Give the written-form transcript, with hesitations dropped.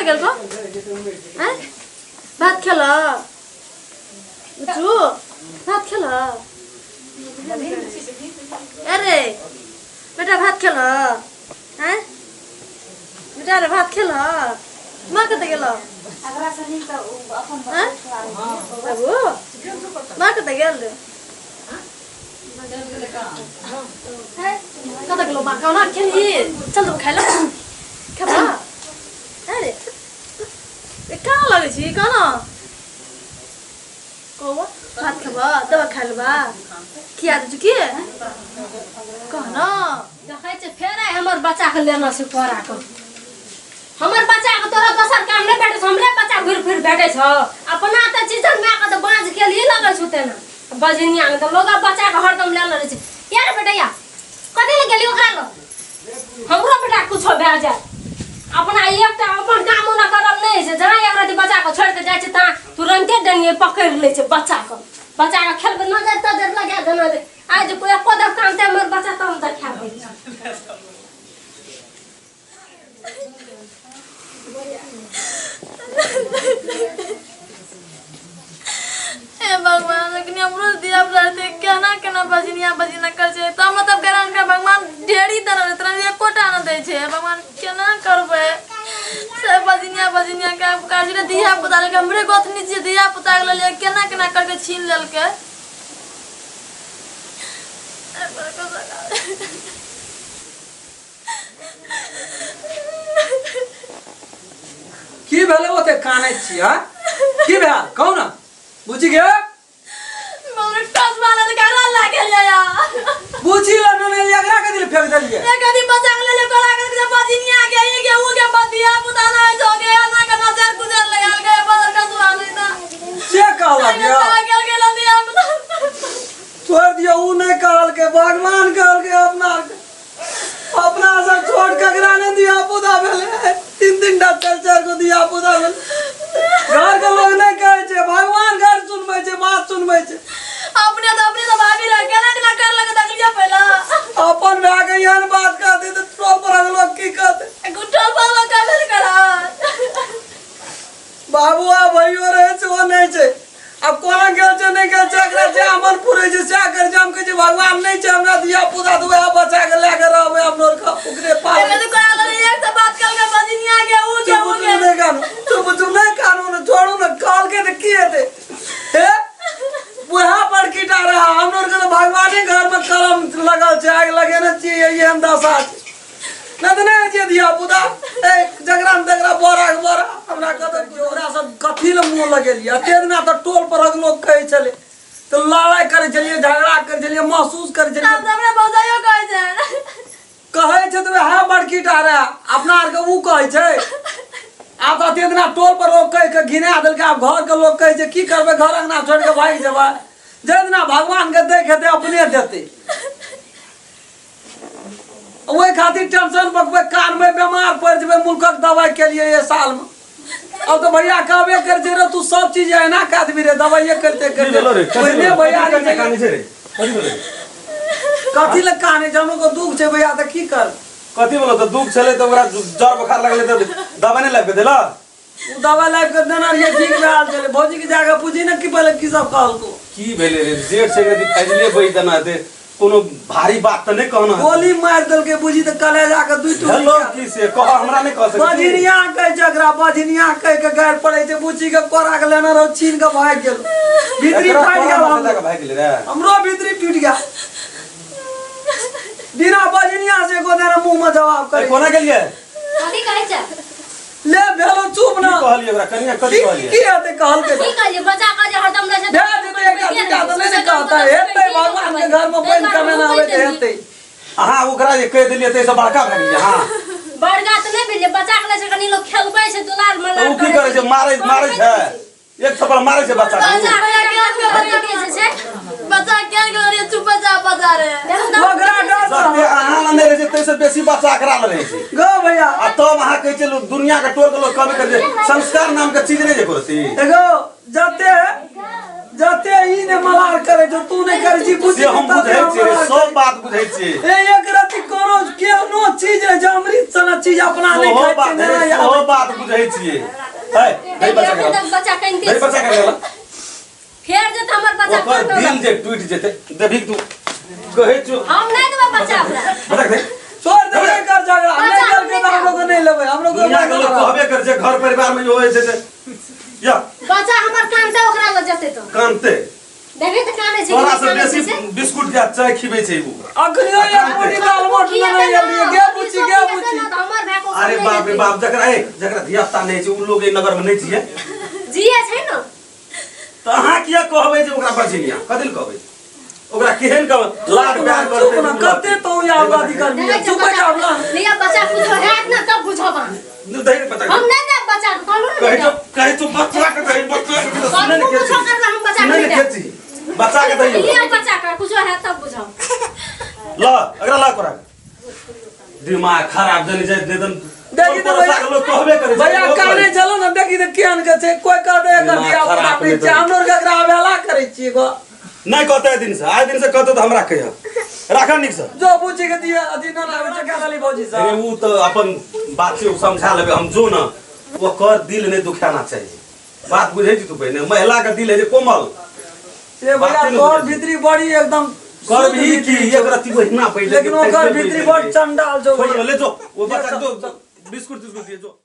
गेल को हैं भात खेला बुझू भात खेला अरे बेटा भात खेला हैं बेटा रे भात खेला माँ कते गेला हैं बाबू माँ कते गेल कते गेलो माँ कौन खेली चल तो खाइला खाबा अरे कहाँ लगे छी कहाँ कौवा भात खाबा दवा खालबा किया दे की कहना देखै छै फेर हमर बच्चा के लेना छै परा को हमर बच्चा के तोरा दोसर काम नहीं भेटे हमरे बच्चा घुर फिर भेटे छ अपना त चीज में के त बांझ के लिए लगल छुते ना बजनिया के त लोग बच्चा के हरदम ले ले छै यार बेटैया कथि ले गेलियो खा लो हमरो बेटा कुछो भे जाय अपना एकटा अपन काम न करल नहीं छै जहाँ एक रति बच्चा को छोड़ के जाय छै ता तुरंते डंगे पकड़ ले छै बच्चा के खेलबे न जाय त देर लगा देना दे आज कोई पद काम ते हमर बच्चा त हम देखा दे हे भगवान लेकिन हमरो दिया रहते केना केना बजनिया कर छै त मतलब गरान का भगवान ढेरी तरह तरह एकोटा न दै छै भगवान केना करबै से बजनिया का काज रे दिया पुता ले हमरे गोथनी जे दिया पुता के ले केना केना करके छीन लेलके की भेले ओते कानै छी हां की भेल कहू ना बुझी गे मोर टस मारने के करा लागल या बुझी ल न एकरा के दिल फेंक देलिए एक आदमी बचा ले करा के बजनिया के ये के वो के बदिया पुता ना जो के ना के नजर गुजर लगा के बदर का सुनानी ना से कहला गया के दिया छोड़ दियो उ नहीं कहल के भगवान कहल के अपना सब छोड़ के एकरा ने दिया पुता भेले तीन डॉक्टर को दिया पुता भेले घर के लोग नहीं कहे छे भगवान घर सुनबै छे बात सुनबै छे अपने तो भाभी रह केना केना कर लगे तकलिया पहला अपन भाग के यार बात कहते तो टोल पर लोग की कहते गुट्टल पाला का भेल करा बाबू आ भइयो रहे छे वो नहीं छे अब कोना गेल छे नहीं गेल छे एकरा जे हमर पूरे जे सा कर जाम के जे भगवान नहीं छे हमरा दिया पुता दुआ बचा के लेके रहबे हम लोग का ओकरे पाल मैं तो कहा लगे एक तो बात कर के बजनिया के ऊ के ऊ के नहीं कानू तुम नहीं कानून छोड़ू ना कॉल के तो की हेते हे बुढ़ा पर कीटा रहा हम लोग के भगवान के घर में कलम लगल छे आग लगे ना चाहिए ये हम दशा छे न तो नहीं जे दिया पुता ए जगरान तगरा बोरा हमरा कत जोरा सब कथी ल मुंह लगेलिए अते ना तो टोल पर लोग कहे चले तो लड़ाई करे चलिए झगड़ा करे चलिए महसूस करे चलिए तब हमरा बजायो कहे छे तो हा बड़कीटा रे अपना आर के ऊ कहे छे आ तो अते ना टोल पर लोग कहे के घिना देल के अब घर के लोग कहे छे की करबे घर अंगना छोड़ के भाग जेबा जेना भगवान के देखे ते अपने देते ओए खातिर टेंशन पकबे कान में बीमार पड़ जेबे मुल्कक दवाई के लिए ये साल में अब तो भैया कहबे कर जे रे तू सब चीज है ना कादबी रे दवाई करते ओने भैया के कानी छे रे कथी ल काने जनो को दुख छे भैया त की कर कथी बोलो तो दुख चले तो ओकरा जर बुखार लगले तो दवा नहीं लाग देला उ दवा लाग के देना ये ठीक भेल चले भौजी की जाके पूछी ना कि पहले की सब कहल को की भेले रे जेठ से दिखाई दिले बई देना दे कोनो भारी बात त नहीं कहना गोली मार देल के बुझी त कलेजा के दुई टुकड़ी हेलो की से कह हमरा नहीं कह सकती बजनिया कह जगरा बजनिया कह के गाड़ पड़े छे बुची के कोरा के लेना रो छीन के भाग गेल भीतरी फाट गेल भाग गेल रे हमरो भीतरी टूट गया बिना बजनिया से को देना मुंह में जवाब करे कोना गेलिए कथि कहै छै ले भेलो चुप ना कहलिए ओकरा कनिया कथी कहलिए की आते कहल के की कहलिए बच्चा का जे हरदम रहे दे देते एक आदमी का नहीं कहता हेते भगवान के घर में पैन कमे ना आवे ते हेते हां ओकरा जे कह देलिए ते सब बड़का भऽ गेल हां बड़का त नहीं भेलिए बच्चा के ले कनी लोग खेलबै छै दुलार मलार उ की करे छै मारै छै एक थप्पड़ मारै छै बच्चा बच्चा क्या करे चुप जा बजा रे ओकरा डर सत्य अहाँ नहीं रहे तैसे बेसी बच्चा एकरा रहे छै गो भैया आ तब अहाँ कहै छै दुनिया के टोल के लोग कमे कर दे संस्कार नाम के चीज नहीं जे करती देखो जते ई ने मलार करे जो तू नहीं करे छी बुझी हम बुझै छी सब बात बुझै छी ए एक राती कोनो केनो चीज है जो अमृत सन चीज अपना नहीं ओहो खाइ बात छै है, ना ओहो बात बुझै छियै है नहीं बच्चा के बच्चा कहीं नहीं बच्चा के गेला फेर जे हमर बच्चा ओकर कर दिल जे टूट जेते देबी तू कहै छु हम नहीं देबे बच्चा हमरा बता दे छोड़ दे कर झगड़ा हमने कल के तो हम लोग को नहीं लेबे हम लोग दुनिया के लोग कहबे कर जे घर परिवार में जो होय छै या बच्चा हमर कानते ओकरा लग जते तो कानते देखे त काने छै तोरा से बेसी बिस्कुट या चाय खिबै छै उ अखनियो एक मोटी दाल मोट नहीं आली गे बुची हमर भाई को अरे बाप रे बाप जकरा धियापुता नहीं छै उ लोग ए नगर में नहीं छिए जिए छै न त अहाँ किया कहबै जे ओकरा बचिनिया कदिल कहबै ओकरा केहन का लाड प्यार करते ना करते तो यार वादी कर देखे चुप बच्चा जा अपना लिया बच्चा कुछ हैत ना तब बुझबा नहीं पता हम नहीं दे बच्चा कहलू ना कहे तो बच्चा के दही बच्चा के कहलू सुने नहीं कुछ कर हम बच्चा नहीं के खेची बच्चा के दही लिया बच्चा का कुछ है तब बुझब ला अगला ला करा दिमाग खराब जनी जाय देदन देखी तो भैया लोग कहबे करे भैया काने चलो ना देखी तो केहन के छै कोई कह दे कर दिया अपना पे हम लोग एकरा अवेला करे छी गो नहीं कहते दिन से आज दिन से कहते तो हमरा कहिया राखा निक से जो पूछे के दिया अथी ना आवे छै का लाली भौजी अरे साहब वो तो अपन बात से समझा लेबे हम जो ना वो कर दिल नहीं दुखाना चाहिए बात बुझे छी तू पहले महिला का दिल है जे कोमल ये भैया और भीतरी बड़ी एकदम कर भी की एक रति बहिना पहले लेकिन ओकर भीतरी बड़ चंडाल जो भैया ले जो वो बच्चा जो बिस्कुट दिए जो